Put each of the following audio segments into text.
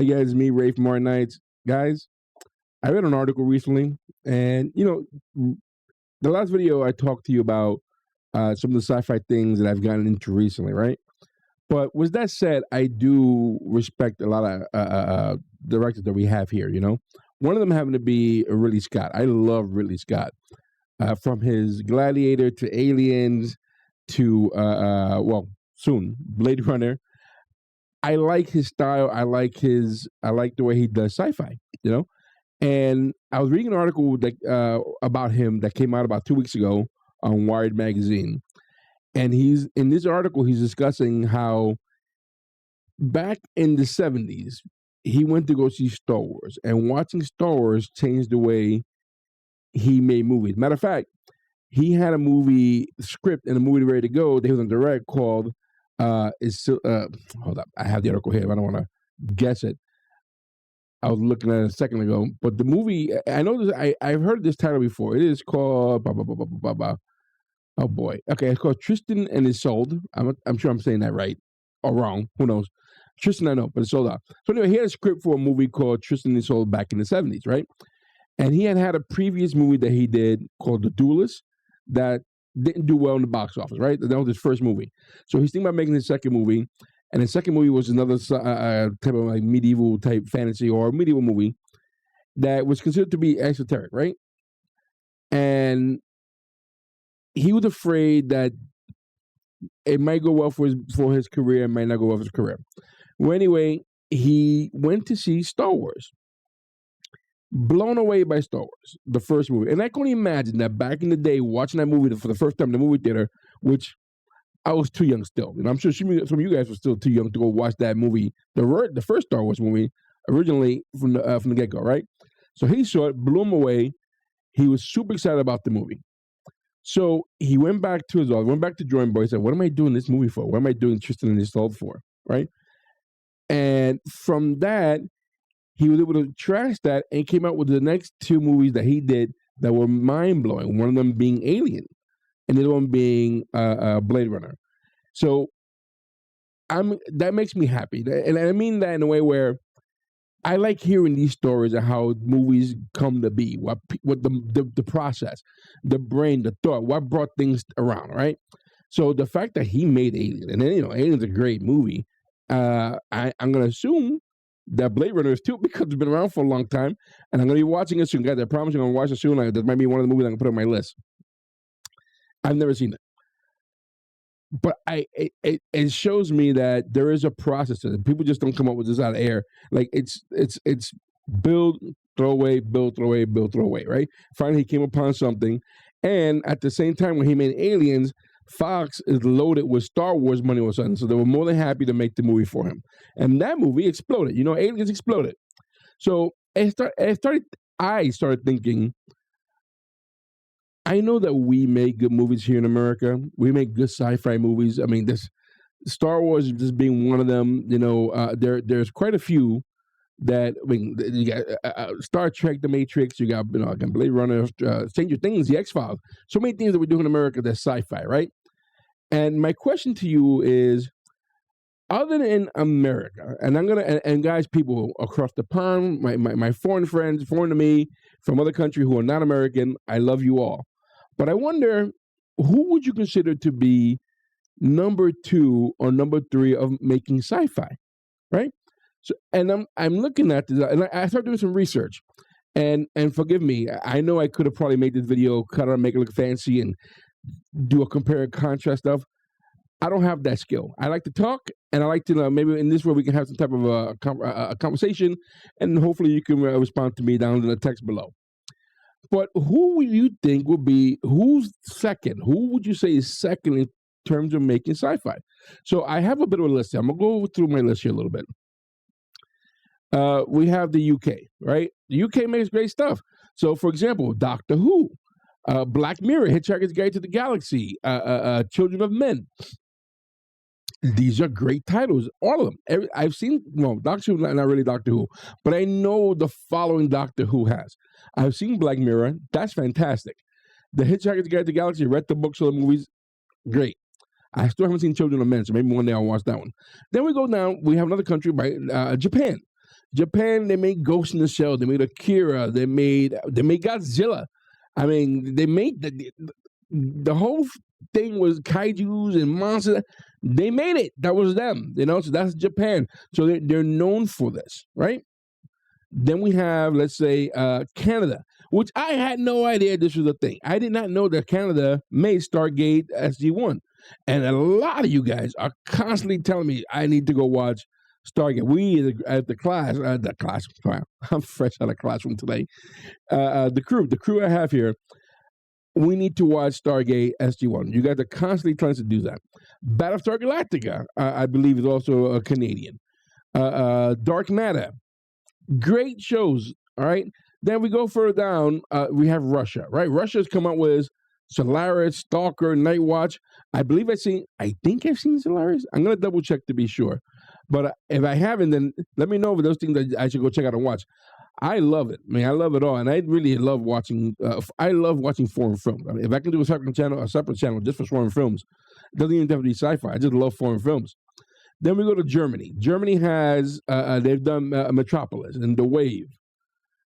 again, it's me, Ray from Martin Nights. Guys, I read an article recently, and the last video I talked to you about some of the sci-fi things that I've gotten into recently, right? But with that said, I do respect a lot of directors that we have here. One of them having to be Ridley Scott. I love Ridley Scott, from his Gladiator to Aliens to soon Blade Runner. I like his style. I like the way he does sci-fi. And I was reading an article that about him that came out about 2 weeks ago on Wired magazine, and he's in this article. He's discussing how back in the 70s he went to go see Star Wars, and watching Star Wars changed the way he made movies. Matter of fact, he had a movie script and a movie ready to go that he was on direct called hold up, I have the article here. I don't want to guess it. I was looking at it a second ago, but the movie, I know this. I've heard this title before. It is called oh boy. Okay, it's called Tristan and Isolde. I'm sure I'm saying that right or wrong. Who knows? Tristan, I know, but Isolde. So anyway, he had a script for a movie called Tristan and Isolde back in the 70s, right? And he had a previous movie that he did called The Duelist that didn't do well in the box office, right? That was his first movie. So he's thinking about making his second movie. And the second movie was another type of like medieval type fantasy or medieval movie that was considered to be esoteric, right? And he was afraid that it might go well for his career, it might not go well for his career. Well, anyway, he went to see Star Wars. Blown away by Star Wars, the first movie. And I can only imagine that back in the day, watching that movie for the first time in the movie theater, which I was too young still. I'm sure some of you guys were still too young to go watch that movie, the first Star Wars movie, originally from the get-go, right? So he saw it, blew him away. He was super excited about the movie. So he went back to his office, went back to drawing board. He said, what am I doing this movie for? What am I doing Tristan and Isolde for, right? And from that, he was able to trash that and came out with the next two movies that he did that were mind-blowing. One of them being Alien, and the other one being Blade Runner. So that makes me happy. And I mean that in a way where I like hearing these stories of how movies come to be, what the process, the brain, the thought, what brought things around, right? So the fact that he made Alien, and then, Alien's a great movie, I'm going to assume that Blade Runner is too, because it's been around for a long time, and I'm going to be watching it soon. Guys, I promise you I'm going to watch it soon. That might be one of the movies I'm going to put on my list. I've never seen it. But it shows me that there is a process to it. People just don't come up with this out of air. Like it's build, throw away, build, throw away, build, throw away, right? Finally, he came upon something. And at the same time, when he made Aliens, Fox is loaded with Star Wars money all of a sudden. So they were more than happy to make the movie for him. And that movie exploded. Aliens exploded. So I started thinking, I know that we make good movies here in America. We make good sci-fi movies. I mean, this Star Wars just being one of them. There's quite a few that. I mean, you got Star Trek, The Matrix. You got Blade Runner, Stranger Things, The X-Files. So many things that we do in America that's sci-fi, right? And my question to you is, other than America, and I'm gonna and guys, people across the pond, my foreign friends, foreign to me, from other countries who are not American, I love you all. But I wonder, who would you consider to be number 2 or number 3 of making sci-fi, right? So, and I'm looking at this, and I started doing some research, and forgive me, I know I could have probably made this video, cut it and make it look fancy, and do a compare and contrast stuff. I don't have that skill. I like to talk, and I like to maybe in this way we can have some type of a conversation, and hopefully you can respond to me down in the text below. But who would you think who's second? Who would you say is second in terms of making sci-fi? So I have a bit of a list here. I'm going to go through my list here a little bit. We have the UK, right? The UK makes great stuff. So, for example, Doctor Who, Black Mirror, Hitchhiker's Guide to the Galaxy, Children of Men. These are great titles, all of them. I've seen, Doctor Who, not really Doctor Who, but I know the following Doctor Who has. I've seen Black Mirror. That's fantastic. The Hitchhiker's Guide to the Galaxy, read the books or the movies, great. I still haven't seen Children of Men, so maybe one day I'll watch that one. Then we go down, we have another country, by Japan. Japan, they made Ghost in the Shell, they made Akira, they made Godzilla. I mean, they made the whole thing was kaijus and monsters. They made it. That was them, So that's Japan. So they're known for this, right? Then we have, let's say, Canada, which I had no idea this was a thing. I did not know that Canada made Stargate SG-1. And a lot of you guys are constantly telling me I need to go watch Stargate. We at the class, wow, I'm fresh out of classroom today. The crew I have here, we need to watch Stargate SG-1. You guys are constantly trying to do that. Battlestar Galactica, I believe, is also a Canadian. Dark Matter. Great shows, all right? Then we go further down, we have Russia, right? Russia's come out with Solaris, Stalker, Night Watch. I think I've seen Solaris. I'm going to double check to be sure. But if I haven't, then let me know if those things that I should go check out and watch. I love it. I mean, I love it all. And I really love watching, foreign films. I mean, if I can do a separate channel just for foreign films, it doesn't even have to be sci-fi. I just love foreign films. Then we go to Germany. Germany has, they've done Metropolis and The Wave.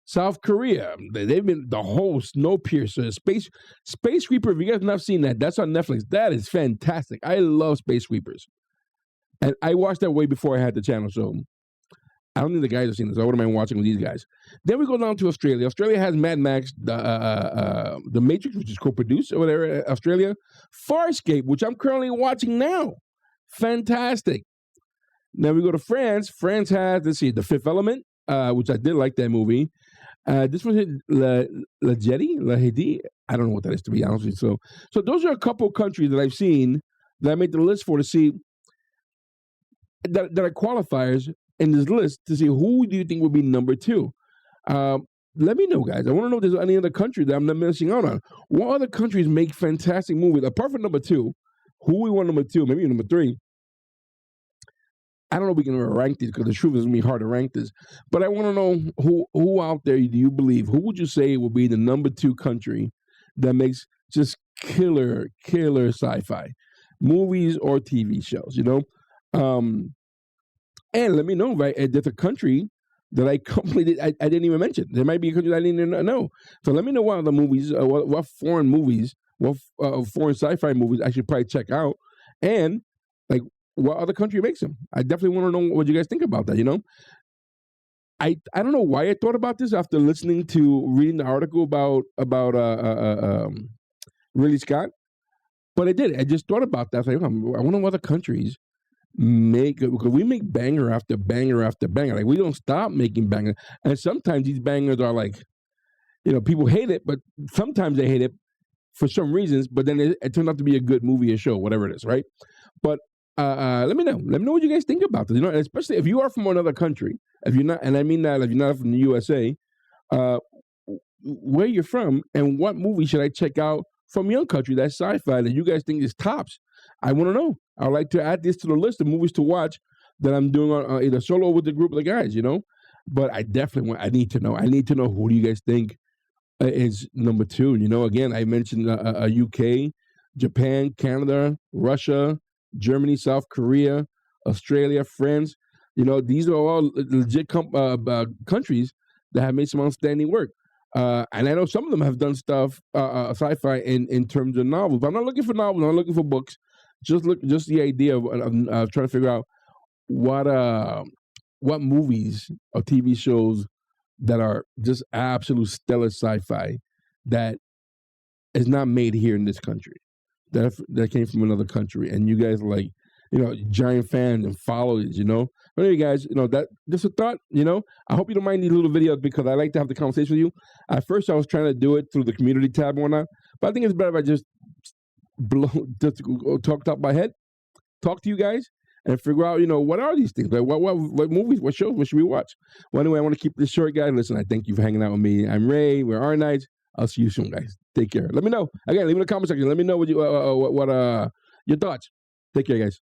South Korea, they've been the whole Snowpiercer, Space Reaper. If you guys have not seen that, that's on Netflix. That is fantastic. I love Space Reapers. And I watched that way before I had the channel, so I don't think the guys have seen this. I wouldn't mind watching with these guys. Then we go down to Australia. Australia has Mad Max, The Matrix, which is co-produced over there in Australia. Farscape, which I'm currently watching now. Fantastic. Now we go to France. France has, let's see, The Fifth Element, which I did like that movie. This one, La Hedi. I don't know what that is, to be honest with you. So those are a couple countries that I've seen that I made the list for to see that are qualifiers in this list to see who do you think would be number 2. Let me know, guys. I want to know if there's any other country that I'm not missing out on. What other countries make fantastic movies? Apart from number 2, who we want number 2, maybe number 3. I don't know if we can rank these because the truth is going to be hard to rank this. But I want to know who out there do you believe, who would you say would be the number 2 country that makes just killer sci-fi movies or TV shows, And let me know, right? There's a country that I didn't even mention. There might be a country that I didn't even know. So let me know what other movies, what foreign movies, what foreign sci-fi movies I should probably check out. And like, what other country makes them? I definitely want to know what you guys think about that, I don't know why I thought about this after reading the article about Ridley Scott, but I did. I just thought about that. I was like, I wonder what other countries make it, because we make banger after banger after banger. Like, we don't stop making bangers. And sometimes these bangers are like, people hate it, but sometimes they hate it for some reasons, but then it turned out to be a good movie or show, whatever it is, right? But let me know. Let me know what you guys think about this. Especially if you are from another country. If you're not, and I mean that if you're not from the USA, where you're from and what movie should I check out from your country that's sci-fi that you guys think is tops? I want to know. I'd like to add this to the list of movies to watch that I'm doing on either solo or with the group of the guys. But I definitely I need to know. I need to know who do you guys think is number 2. Again, I mentioned UK, Japan, Canada, Russia, Germany, South Korea, Australia, France. These are all legit countries that have made some outstanding work. And I know some of them have done stuff, sci-fi in terms of novels. But I'm not looking for novels. I'm not looking for books. Just the idea of trying to figure out what movies or TV shows that are just absolute stellar sci-fi that is not made here in this country. That came from another country, and you guys are like, giant fans and followers, But anyway, guys, that just a thought, I hope you don't mind these little videos because I like to have the conversation with you. At first, I was trying to do it through the community tab and whatnot, but I think it's better if I just talk top of my head, talk to you guys, and figure out, what are these things? Like, what movies, what shows, what should we watch? Well, anyway, I want to keep this short, guys. Listen, I thank you for hanging out with me. I'm Ray. We're our nights. I'll see you soon, guys. Take care. Let me know. Again, leave in the comment section. Let me know what your thoughts. Take care, guys.